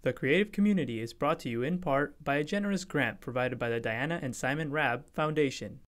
The creative community is brought to you in part by a generous grant provided by the Diana and Simon Rabb Foundation.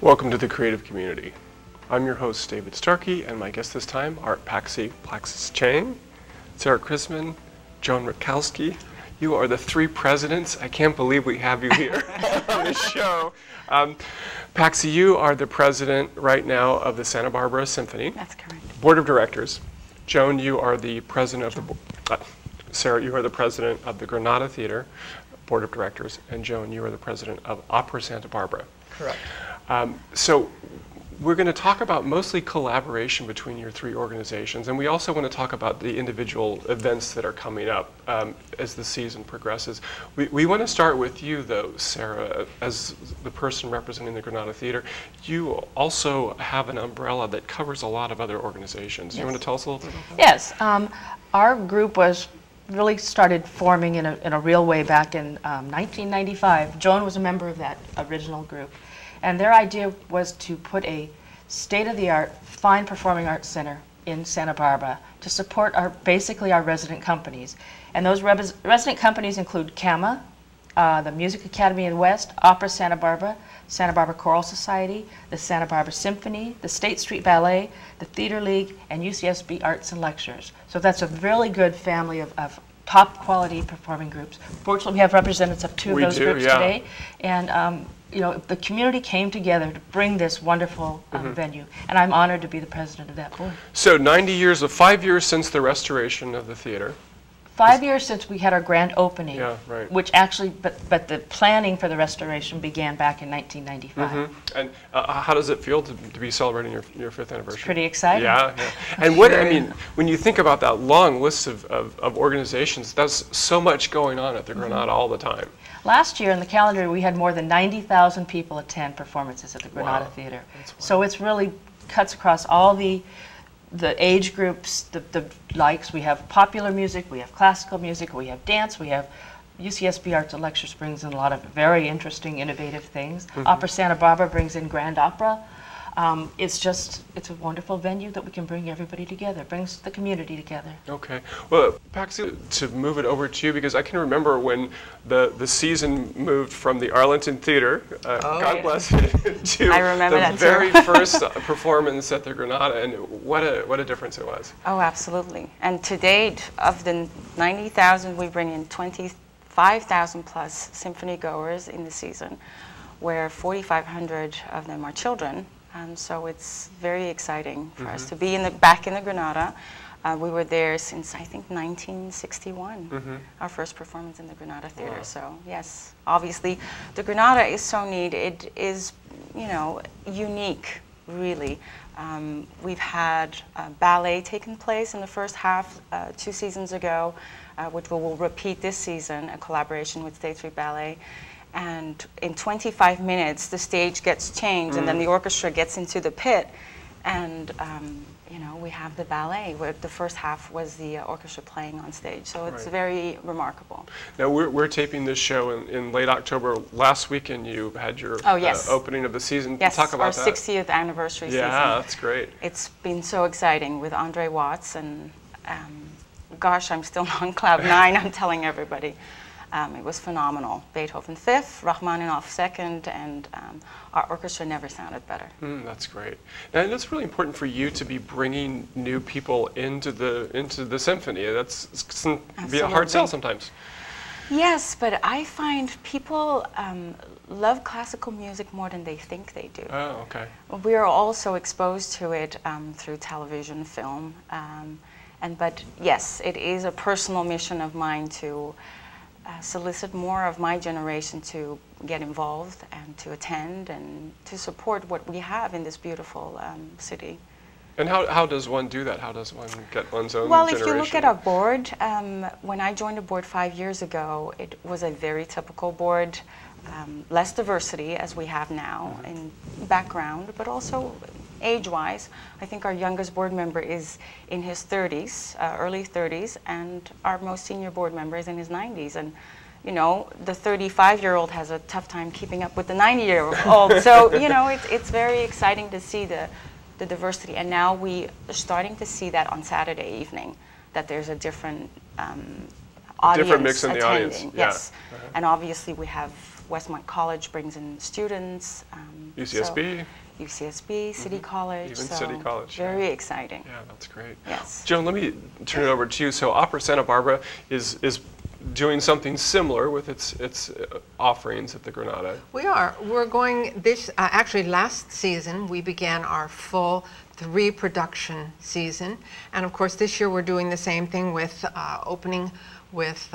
Welcome to the creative community. I'm your host, David Starkey, and my guests this time are Paxi Plaxis Chang, Sarah Chrisman, Joan Rutkowski. You are the three presidents. I can't believe we have you here on the show. Paxi, you are the president right now of the Santa Barbara Symphony. That's correct. Board of Directors. Joan, you are the president of the Sarah, you are the president of the Granada Theater Board of Directors, and Joan, you are the president of Opera Santa Barbara. Correct. So we're going to talk about mostly collaboration between your three organizations, and we also want to talk about the individual events that are coming up as the season progresses. We want to start with you, though, Sarah, as the person representing the Granada Theater. You also have an umbrella that covers a lot of other organizations. Yes. You want to tell us a little bit about that? Yes. Our group was really started forming in a real way back in 1995. Joan was a member of that original group. And their idea was to put a state-of-the-art fine performing arts center in Santa Barbara to support basically our resident companies. And those resident companies include CAMA, the Music Academy of the West, Opera Santa Barbara Choral Society, the Santa Barbara Symphony, the State Street Ballet, the Theater League, and UCSB Arts and Lectures. So that's a really good family of top quality performing groups. Fortunately, we have representatives of two of those groups today. And you know, the community came together to bring this wonderful venue, and I'm honored to be the president of that board. So 5 years since the restoration of the theater. 5 years since we had our grand opening, right. Which actually, but the planning for the restoration began back in 1995. And how does it feel to be celebrating your fifth anniversary? It's pretty exciting. Yeah. And what I mean, when you think about that long list of organizations, that's so much going on at the Granada all the time. Last year in the calendar, we had more than 90,000 people attend performances at the Granada Theater. So it's really cuts across all the age groups, the likes. We have popular music, we have classical music, we have dance, we have UCSB Arts and Lectures brings in a lot of very interesting, innovative things. Opera Santa Barbara brings in grand opera. It's a wonderful venue that we can bring everybody together, brings the community together. Okay. Well, Paxi, to move it over to you, because I can remember when the season moved from the Arlington Theater, God bless it, to the very first performance at the Granada, and what a difference it was. Oh, absolutely. And to date, of the 90,000, we bring in 25,000 plus symphony goers in the season, where 4,500 of them are children. So it's very exciting for us to be back in the Granada. We were there since, I think, 1961, our first performance in the Granada Theater. Wow. So yes, obviously, the Granada is so neat. It is, you know, unique, really. We've had ballet taking place in the first half 2 seasons ago, which we will repeat this season, a collaboration with State Street Ballet. And in 25 minutes, the stage gets changed, and then the orchestra gets into the pit, and you know, we have the ballet, where the first half was the orchestra playing on stage. So it's very remarkable. Now, we're taping this show in late October. Last weekend, you had your opening of the season. Yes, talk about our 60th anniversary season. Yeah, that's great. It's been so exciting with Andre Watts, and gosh, I'm still on cloud 9, I'm telling everybody. It was phenomenal. Beethoven 5th, Rachmaninoff 2nd, and our orchestra never sounded better. That's great. And it's really important for you to be bringing new people into the symphony. That's can be a hard sell sometimes. Yes, but I find people love classical music more than they think they do. Oh, okay. We are also exposed to it through television, film, but yes, it is a personal mission of mine to solicit more of my generation to get involved and to attend and to support what we have in this beautiful city. And how does one do that? How does one get one's own Well, generation? if you look at our board, when I joined the board 5 years ago, it was a very typical board. less diversity as we have now in background, but also age-wise. I think our youngest board member is in his 30s, early 30s, and our most senior board member is in his 90s. And you know, the 35-year-old has a tough time keeping up with the 90-year-old. So, you know, it's very exciting to see the diversity. And now we are starting to see that on Saturday evening, that there's a different audience different mix in the attending. audience. Yes. Yeah. And obviously we have Westmont College brings in students. UCSB. UCSB, City College. Even so City College. Very exciting. Yeah, that's great. Yes. Joan, let me turn it over to you. So Opera Santa Barbara is doing something similar with its offerings at the Granada. We are. We're going this, actually last season we began our full 3-production season. And of course this year we're doing the same thing with opening with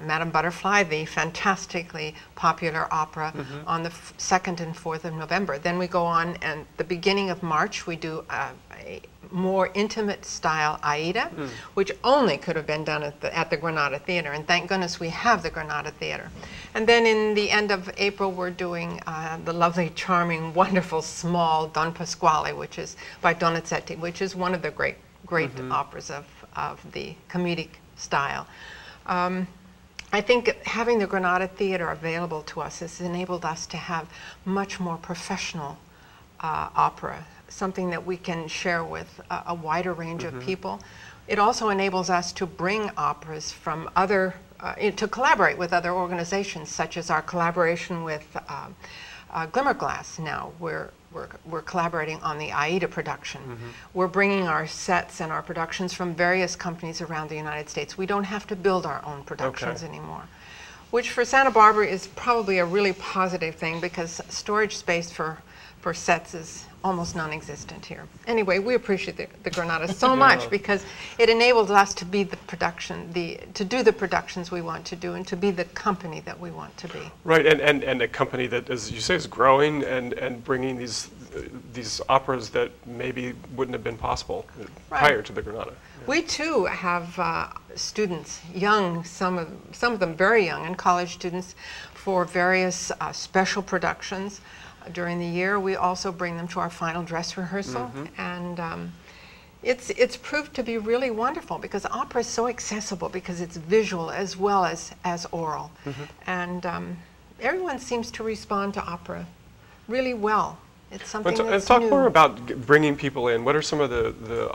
Madame Butterfly, the fantastically popular opera, on the 2nd and 4th of November. Then we go on, and the beginning of March we do a more intimate style Aida, which only could have been done at the Granada Theater, and thank goodness we have the Granada Theater. And then in the end of April we're doing the lovely, charming, wonderful, small Don Pasquale, which is by Donizetti, which is one of the great operas of the comedic style. I think having the Granada Theater available to us has enabled us to have much more professional opera, something that we can share with a wider range of people. It also enables us to bring operas from other, to collaborate with other organizations, such as our collaboration with Glimmerglass now. We're collaborating on the Aida production. We're bringing our sets and our productions from various companies around the United States. We don't have to build our own productions anymore, which for Santa Barbara is probably a really positive thing, because storage space for sets is almost non-existent here. Anyway, we appreciate the Granada so much, because it enables us to be the production, to do the productions we want to do, and to be the company that we want to be. Right, and a company that, as you say, is growing and bringing these operas that maybe wouldn't have been possible prior to the Granada. Yeah. We too have students, young, some of them very young, and college students, for various special productions. During the year, we also bring them to our final dress rehearsal, and it's proved to be really wonderful, because opera is so accessible, because it's visual as well as oral, and everyone seems to respond to opera really well. It's something that's talk new. more about bringing people in. What are some of the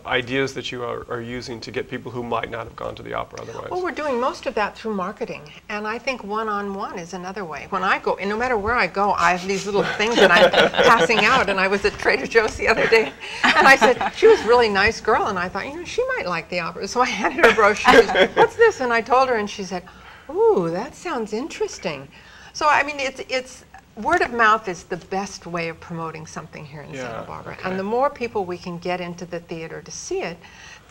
ideas that you are using to get people who might not have gone to the opera otherwise? Well, we're doing most of that through marketing, and I think one-on-one is another way. When I go, and no matter where I go, I have these little things that I'm passing out, and I was at Trader Joe's the other day, and I said, she was a really nice girl, and I thought, you know, she might like the opera. So I handed her a brochure. She said, what's this? And I told her, and she said, ooh, that sounds interesting. So, I mean, it's word of mouth is the best way of promoting something here in Santa Barbara. And the more people we can get into the theater to see it,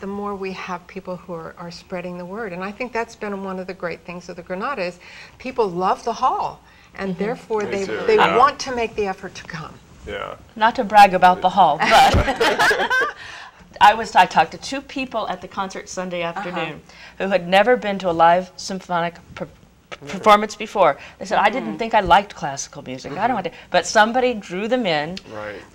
the more we have people who are spreading the word. And I think that's been one of the great things of the Granada, is people love the hall, and therefore they want to make the effort to come. Yeah. Not to brag about the hall, but I talked to 2 people at the concert Sunday afternoon who had never been to a live symphonic performance before. They said, I didn't think I liked classical music. I don't want to, but somebody drew them in,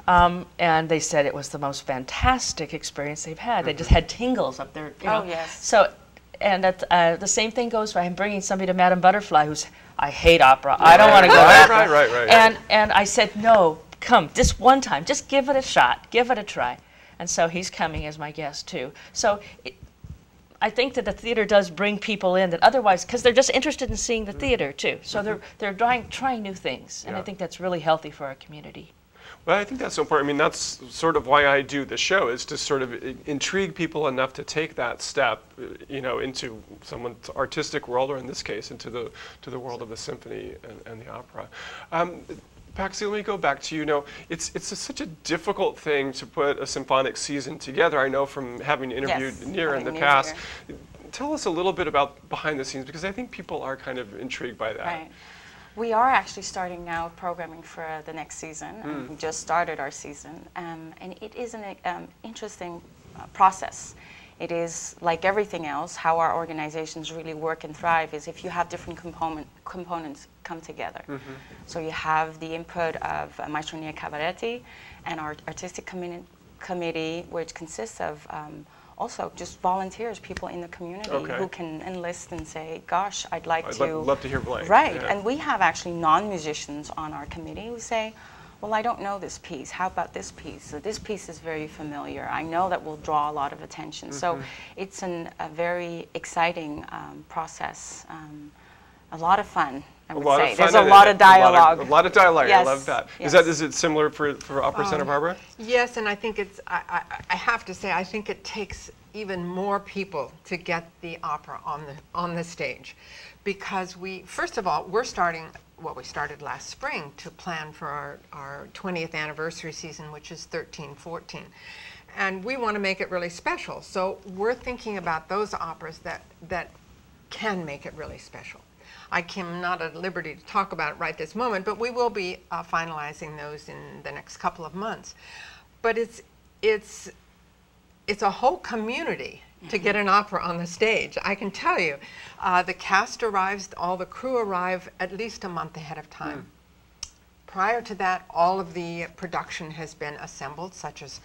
and they said it was the most fantastic experience they've had. They just had tingles up there. You know? Oh, yes. So, and the same thing goes for, I'm bringing somebody to Madame Butterfly who's, I hate opera. I don't want to go to opera. Right. And I said, no, come, just one time, just give it a shot, give it a try. And so he's coming as my guest too. So I think that the theater does bring people in that otherwise, because they're just interested in seeing the theater too. So they're trying new things, and I think that's really healthy for our community. Well, I think that's so important. I mean, that's sort of why I do the show, is to sort of intrigue people enough to take that step, you know, into someone's artistic world, or in this case, into the world of the symphony and the opera. Paxi, let me go back to you. Know, it's such a difficult thing to put a symphonic season together. I know from having interviewed Nir in the past. Tell us a little bit about behind the scenes, because I think people are kind of intrigued by that. Right. We are actually starting now programming for the next season. We just started our season, and it is an interesting process. it is like everything else, how our organizations really work and thrive is if you have different components come together. So you have the input of Maestro Nia Cavaretti and our artistic committee, which consists of also just volunteers, people in the community who can enlist and say, gosh, I'd love to hear blank. Right, Yeah. and we have actually non-musicians on our committee who say, well, I don't know this piece. How about this piece? So this piece is very familiar. I know that will draw a lot of attention. So it's a very exciting process. A lot of fun, I would say. There's a lot of dialogue. A lot of dialogue. Yes. I love that. Yes. Is it similar for Opera Santa Barbara? Yes, and I think it's, I have to say, I think it takes even more people to get the opera on the stage. Because first of all, we're starting, we started last spring to plan for our 20th anniversary season, which is 13-14. And we want to make it really special. So we're thinking about those operas that can make it really special. I am not at liberty to talk about it right this moment, but we will be finalizing those in the next couple of months. But it's a whole community to get an opera on the stage. I can tell you, the cast arrives, all the crew arrive at least a month ahead of time. Prior to that, all of the production has been assembled, such as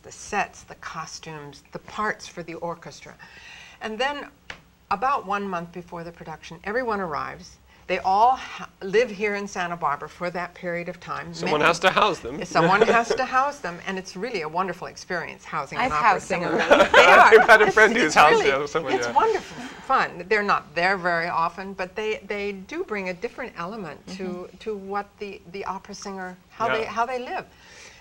the sets, the costumes, the parts for the orchestra. And then about 1 month before the production, everyone arrives. They all live here in Santa Barbara for that period of time. Someone has to house them. Someone has to house them, and it's really a wonderful experience housing an opera singer. I've had a friend who's housed someone. It's wonderful fun. They're not there very often, but they do bring a different element to what the opera singer, how they live.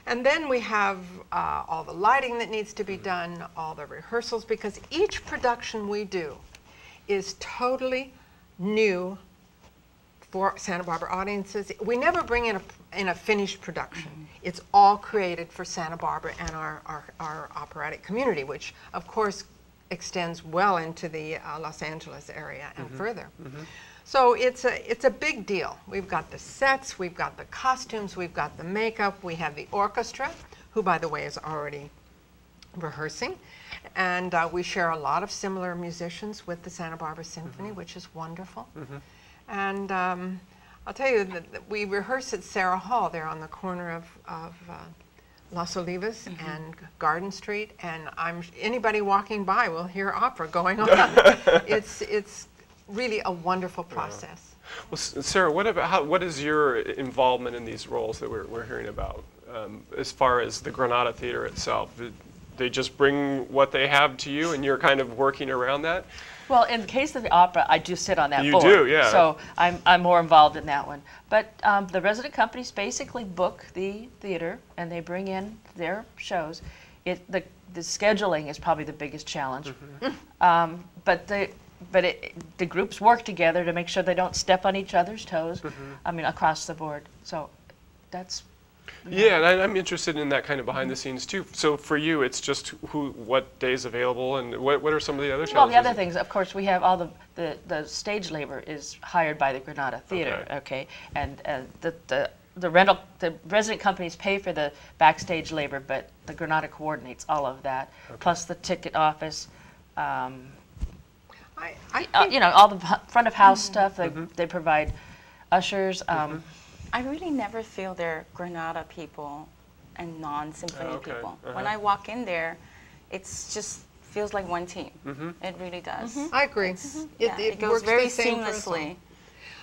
And then we have all the lighting that needs to be done, all the rehearsals, because each production we do is totally new for Santa Barbara audiences. We never bring in a finished production. It's all created for Santa Barbara and our operatic community, which of course extends well into the Los Angeles area and further. So it's a big deal. We've got the sets, we've got the costumes, we've got the makeup, we have the orchestra, who by the way is already rehearsing. And we share a lot of similar musicians with the Santa Barbara Symphony, which is wonderful. And I'll tell you that we rehearse at Sarah Hall there on the corner of Las Olivas and Garden Street, and anybody walking by will hear opera going on. It's really a wonderful process. Well, Sarah, what is your involvement in these roles that we're hearing about? As far as the Granada Theater itself, they just bring what they have to you, and you're kind of working around that? Well, in the case of the opera, I do sit on that board. You do, yeah. So I'm more involved in that one. But the resident companies basically book the theater, and they bring in their shows. The scheduling is probably the biggest challenge. But the groups work together to make sure they don't step on each other's toes. I mean, across the board. So that's. Yeah, and I'm interested in that kind of behind the scenes too. So for you, it's just what days available, and what are some of the other challenges? Well, the other things, of course, we have all the stage labor is hired by the Granada Theater, okay? And the resident companies pay for the backstage labor, but the Granada coordinates all of that, plus the ticket office. You know, all the front of house stuff. They provide ushers. I really never feel they're Granada people and non-symphony people. When I walk in there, it's just feels like one team. It really does. I agree. It goes works very the same for us all. seamlessly.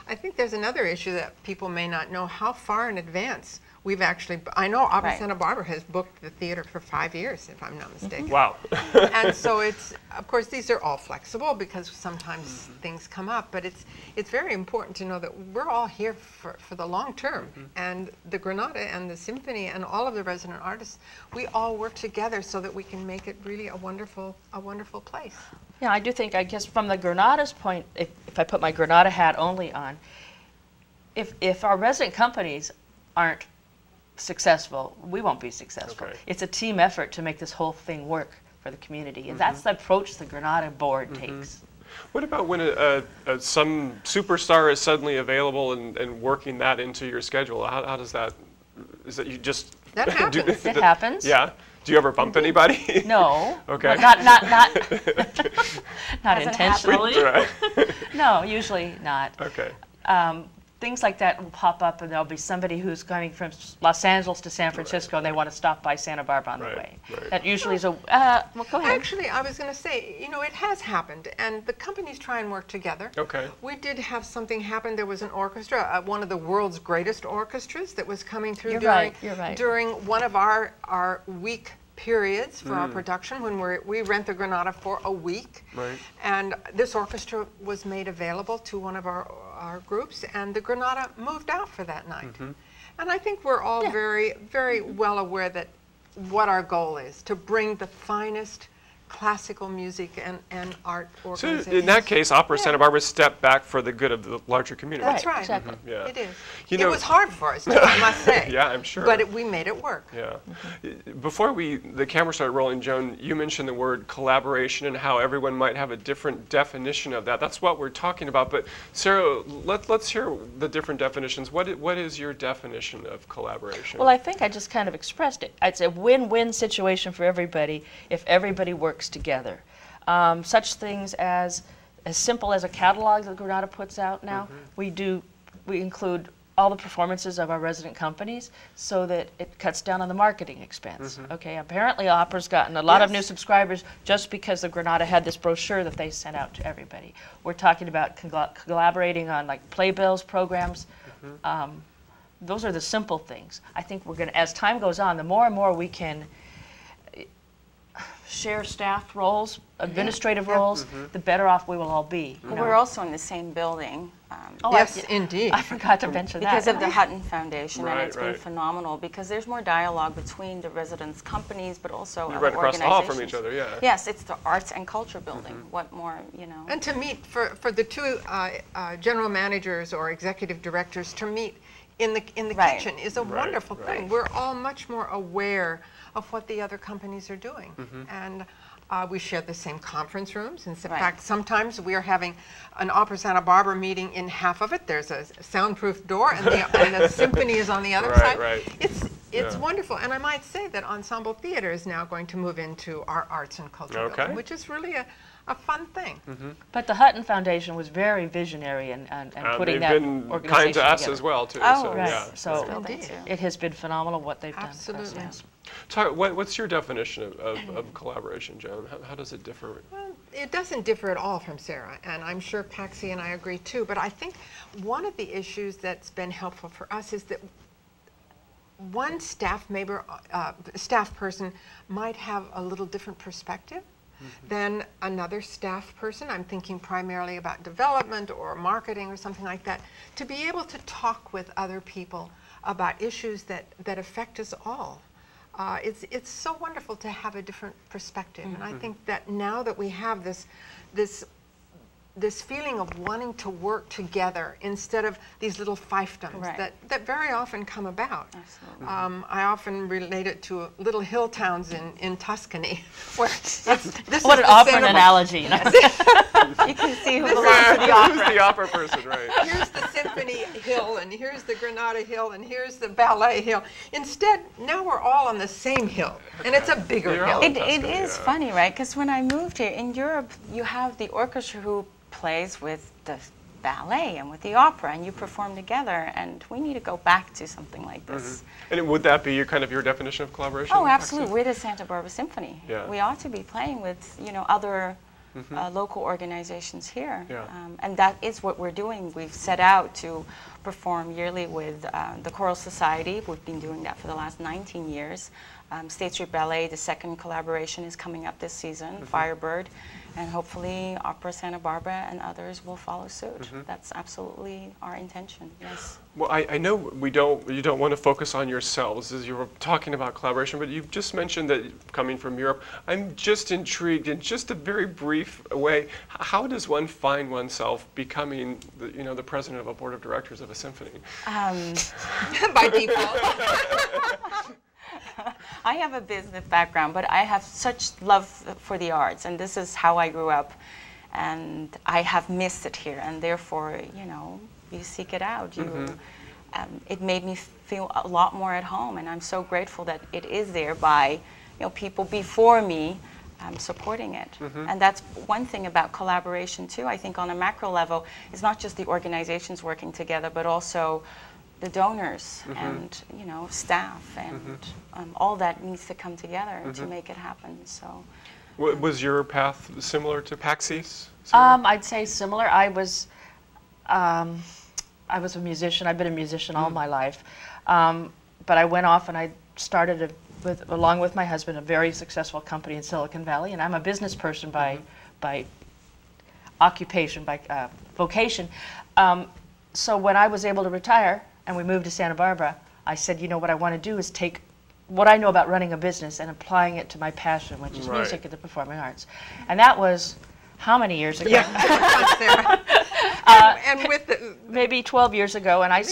I think there's another issue that people may not know, how far in advance we've actually, I know Opera Santa Barbara has booked the theater for 5 years, if I'm not mistaken. Wow. And so it's, of course, these are all flexible because sometimes things come up, but it's very important to know that we're all here for the long term. And the Granada and the Symphony and all of the resident artists, we all work together so that we can make it really a wonderful place. Yeah, I do think, I guess from the Granada's point, if I put my Granada hat only on, if our resident companies aren't successful, we won't be successful. It's a team effort to make this whole thing work for the community, and that's the approach the Granada board takes. What about when some superstar is suddenly available and working that into your schedule? How does that, is that you just... That happens. It happens. Yeah. Do you ever bump anybody? No. Okay. Not Hasn't intentionally. Right. No, usually not. Okay. Things like that will pop up, and there'll be somebody who's coming from Los Angeles to San Francisco, and they want to stop by Santa Barbara on the Right, way. right. That usually is a, well, go ahead. Actually, I was going to say, you know, it has happened, and the companies try and work together. Okay. We did have something happen. There was an orchestra, one of the world's greatest orchestras, that was coming through You're right. during one of our week periods for our production when we rent the Granada for a week. Right. And this orchestra was made available to one of our groups, and the Granada moved out for that night. And I think we're all very, very well aware that what our goal is, to bring the finest classical music and art So organizations. in that case, Opera Santa Barbara stepped back for the good of the larger community. That's right. Exactly. Yeah. It is. You It know- was hard for us, too, I must say. Yeah, I'm sure. But we made it work. Yeah. Before the camera started rolling, Joan, you mentioned the word collaboration and how everyone might have a different definition of that. That's what we're talking about. But Sarah, let's hear the different definitions. What is your definition of collaboration? Well, I think I just kind of expressed it. It's a win-win situation for everybody if everybody works together. Such things as simple as a catalog that Granada puts out now. We include all the performances of our resident companies so that it cuts down on the marketing expense. Okay, apparently Opera's gotten a lot of new subscribers just because the Granada had this brochure that they sent out to everybody. We're talking about collaborating on like playbills, programs. Those are the simple things. I think we're going to, as time goes on, the more and more we can share staff roles, administrative roles, the better off we will all be. you know. We're also in the same building. Oh, Yes, indeed. I forgot to mention that. Because of the Hutton Foundation, Right, and it's been right. phenomenal because there's more dialogue between the residents' companies, but also You're other right across the hall from organizations. each other, yeah. Yes, it's the arts and culture building. What more, you know? And to meet, for the two general managers or executive directors to meet in the Right. kitchen is a wonderful thing. right. We're all much more aware of what the other companies are doing. And we share the same conference rooms. In Right. fact, sometimes we are having an Opera Santa Barbara meeting in half of it. There's a soundproof door, and the symphony is on the other Right, side. right. It's Yeah. wonderful. And I might say that Ensemble Theater is now going to move into our arts and culture Okay. building, which is really a fun thing. But the Hutton Foundation was very visionary in putting They've that been organization kind to us together. as well, too. Oh, so, Right. yeah. So Building too. it has been phenomenal what they've done for us. Absolutely. Yes. What's your definition of collaboration, Joan? How does it differ? Well, it doesn't differ at all from Sarah, and I'm sure Paxi and I agree too, but I think one of the issues that's been helpful for us is that one staff member, staff person might have a little different perspective than another staff person. I'm thinking primarily about development or marketing or something like that, to be able to talk with other people about issues that affect us all. It's so wonderful to have a different perspective, and I think that now that we have this feeling of wanting to work together instead of these little fiefdoms Right. that very often come about. Absolutely. I often relate it to little hill towns in Tuscany, where this What is an the opera Santa- analogy, you know? You can see who This belongs to the Who's opera. the opera person, right? Here's the Symphony Hill, and here's the Granada Hill, and here's the Ballet Hill. Instead, now we're all on the same hill, and it's a bigger You're hill. all- It Tuscany, is yeah. funny, right? Because when I moved here, in Europe, you have the orchestra who plays with the ballet and with the opera, and you perform together, and we need to go back to something like this. And would that be your definition of collaboration? Oh, absolutely. We're the Santa Barbara Symphony. Yeah. We ought to be playing with, other local organizations here. Yeah. And that is what we're doing. We've set out to perform yearly with the Choral Society. We've been doing that for the last 19 years. State Street Ballet, the second collaboration is coming up this season, Firebird, and hopefully Opera Santa Barbara and others will follow suit. That's absolutely our intention, yes. Well, I know you don't want to focus on yourselves as you were talking about collaboration, but you've just mentioned that coming from Europe. I'm just intrigued in just a very brief way. How does one find oneself becoming the president of a board of directors of a symphony? By default. I have a business background, but I have such love for the arts, and this is how I grew up, and I have missed it here, and therefore, you seek it out. It made me feel a lot more at home, and I'm so grateful that it is there by people before me supporting it. And that's one thing about collaboration too. I think on a macro level, it's not just the organizations working together, but also the donors and staff and all that needs to come together to make it happen. So, Was your path similar to Paxi's? I'd say similar. I was a musician. I've been a musician all my life, but I went off and I started along with my husband, a very successful company in Silicon Valley, and I'm a business person by occupation, by vocation. So when I was able to retire and we moved to Santa Barbara, I said, what I want to do is take what I know about running a business and applying it to my passion, which is music and the performing arts. And that was how many years ago? Yeah, and with maybe 12 years ago, and I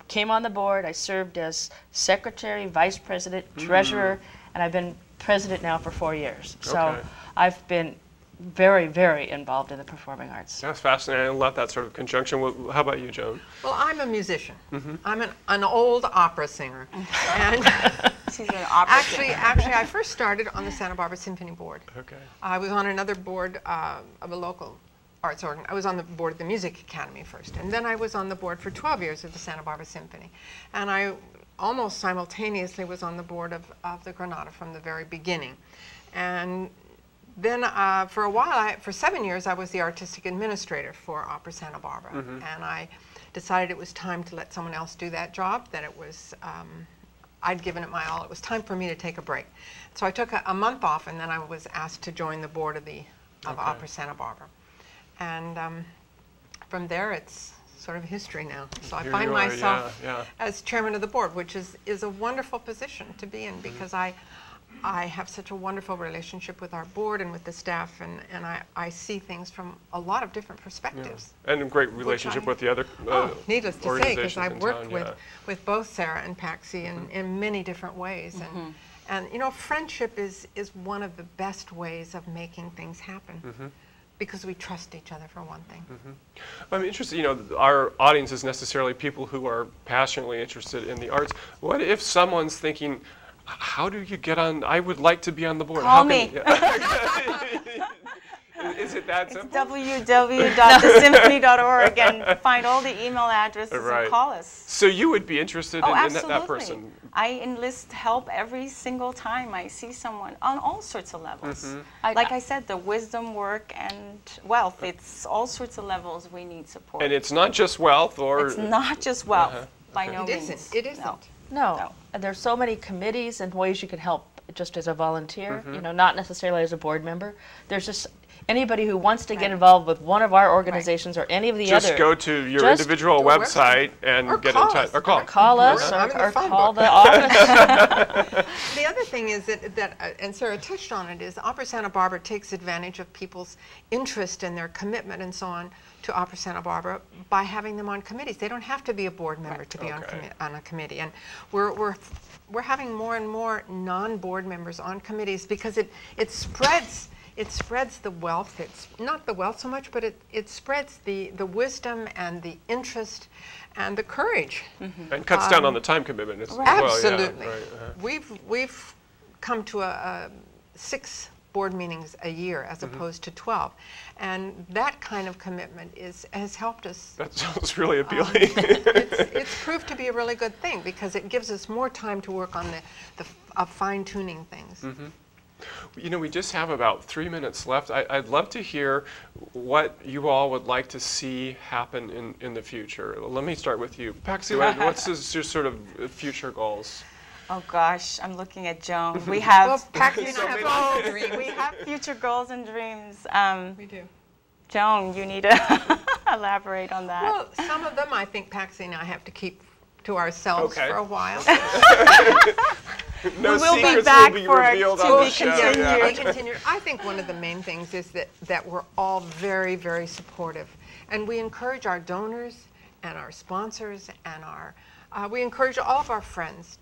came on the board. I served as secretary, vice president, treasurer, and I've been president now for 4 years. So I've been very, very involved in the performing arts. That's fascinating. I love that sort of conjunction. How about you, Joan? Well, I'm a musician. I'm an old opera singer. And she's an opera actually, I first started on the Santa Barbara Symphony Board. Okay. I was on another board of a local arts organ. I was on the board of the Music Academy first, and then I was on the board for 12 years of the Santa Barbara Symphony. And I almost simultaneously was on the board of the Granada from the very beginning. And then for a while, for 7 years, I was the artistic administrator for Opera Santa Barbara. And I decided it was time to let someone else do that job, that it was, I'd given it my all. It was time for me to take a break. So I took a month off, and then I was asked to join the board of Opera Santa Barbara. And from there, it's sort of history now. So I find myself as chairman of the board, which is a wonderful position to be in, because I have such a wonderful relationship with our board and with the staff, and I see things from a lot of different perspectives. And a great relationship with the other needless to say, because I've worked town, with both Sarah and Paxi in many different ways. And friendship is one of the best ways of making things happen. Because we trust each other, for one thing. I'm interested, our audience is necessarily people who are passionately interested in the arts. What if someone's thinking, how do you get on, I would like to be on the board. Call me. Is it that simple? www.thesymphony.org and find all the email addresses and call us. So you would be interested in that person? I enlist help every single time I see someone on all sorts of levels. Like I said, the wisdom, work, and wealth, it's all sorts of levels we need support. And it's not just wealth, or? It's not just wealth, by no means. It isn't. No. And there's so many committees and ways you can help just as a volunteer, not necessarily as a board member. There's just anybody who wants to get involved with one of our organizations or any of the other. Just go to your individual website and get in touch. Or call us or call the office. The other thing is that and Sarah touched on it, is Opera Santa Barbara takes advantage of people's interest and their commitment and so on to Opera Santa Barbara by having them on committees. They don't have to be a board member to be on a committee. And we're having more and more non-board members on committees, because it spreads the wealth. It's not the wealth so much, but it spreads the wisdom and the interest and the courage. And cuts down on the time commitment as well. Absolutely. Yeah, We've come to 6 board meetings a year as opposed to 12. And that kind of commitment has helped us. That sounds really appealing. It's proved to be a really good thing, because it gives us more time to work on the fine-tuning things. We just have about 3 minutes left. I'd love to hear what you all would like to see happen in the future. Let me start with you. Paxi, what's your sort of future goals? Oh gosh, I'm looking at Joan. We have We have future goals and dreams. We do. Joan, you need to elaborate on that. Well, some of them I think Paxi and I have to keep to ourselves for a while. No we'll secrets be back will be for revealed to on be the show. continued. I think one of the main things is that we're all very, very supportive, and we encourage our donors and our sponsors and we encourage all of our friends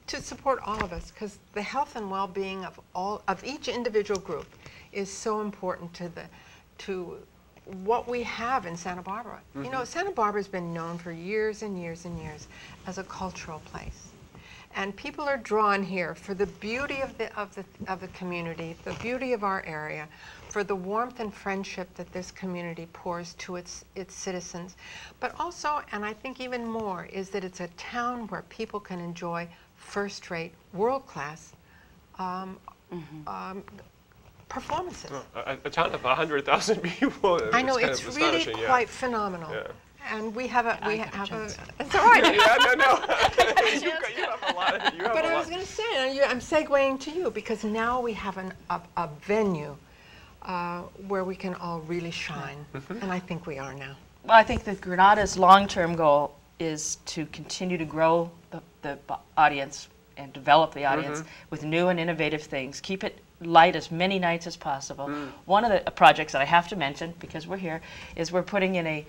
to support all of us, because the health and well-being of each individual group is so important to what we have in Santa Barbara. Santa Barbara's been known for years and years and years as a cultural place. And people are drawn here for the beauty of the community, the beauty of our area, for the warmth and friendship that this community pours to its citizens. But also, and I think even more, is that it's a town where people can enjoy first-rate, world-class performances. A town of 100,000 people. I know, kind it's of really astonishing, quite phenomenal. Yeah. And we have a, it's all right. Yeah, no. you have a lot. But I was going to say, I'm segueing to you, because now we have a venue where we can all really shine. And I think we are now. Well, I think that Granada's long-term goal is to continue to grow the audience and develop the audience with new and innovative things. Keep it light as many nights as possible. One of the projects that I have to mention, because we're here, is we're putting in a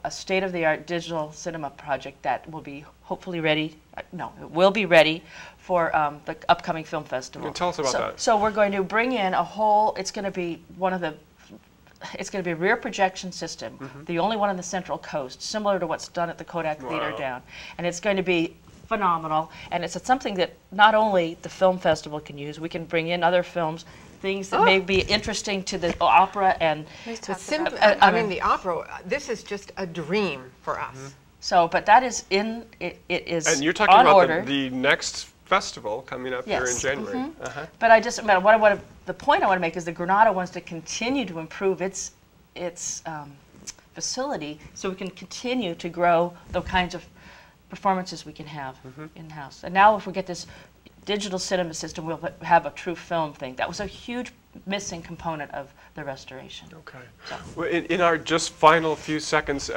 state-of-the-art digital cinema project that will be hopefully ready, it will be ready for the upcoming film festival. Tell us about that. So we're going to bring in a whole, it's going to be a rear projection system, the only one on the Central Coast, similar to what's done at the Kodak Theater down. And it's going to be phenomenal, and it's something that not only the film festival can use, we can bring in other films, things that may be interesting to the opera and the opera, this is just a dream for us. So, but that is it is and you're talking on about order. The next festival coming up here in January. But the point I want to make is that Granada wants to continue to improve its facility, so we can continue to grow the kinds of performances we can have in-house. And now if we get this digital cinema system, we'll have a true film thing. That was a huge missing component of the restoration. Okay. Well, in our just final few seconds,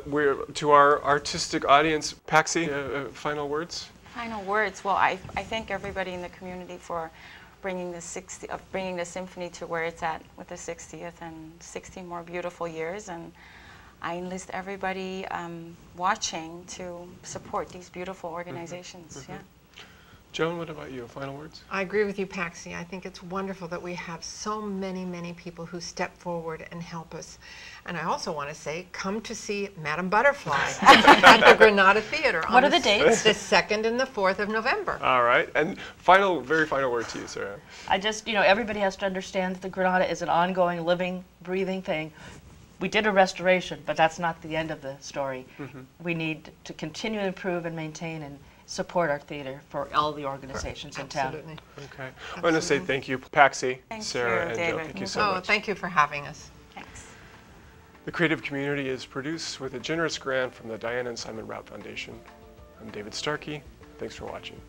we're to our artistic audience. Paxi, final words? Final words. Well, I thank everybody in the community for bringing the symphony to where it's at with the 60th and 60 more beautiful years. And I enlist everybody watching to support these beautiful organizations. Yeah. Joan, what about you? Final words? I agree with you, Paxi. I think it's wonderful that we have so many, many people who step forward and help us. And I also want to say, come to see Madame Butterfly at the Granada Theater. What are the dates? The 2nd and the 4th of November. All right. And very final word to you, Sarah. I just, everybody has to understand that the Granada is an ongoing, living, breathing thing. We did a restoration, but that's not the end of the story. We need to continue to improve and maintain and support our theater for all the organizations in town. Absolutely. Okay. I want to say thank you, Paxi, Sarah, and David. Joe. Thank you so much. Thank you for having us. Thanks. The Creative Community is produced with a generous grant from the Diana and Simon Rapp Foundation. I'm David Starkey. Thanks for watching.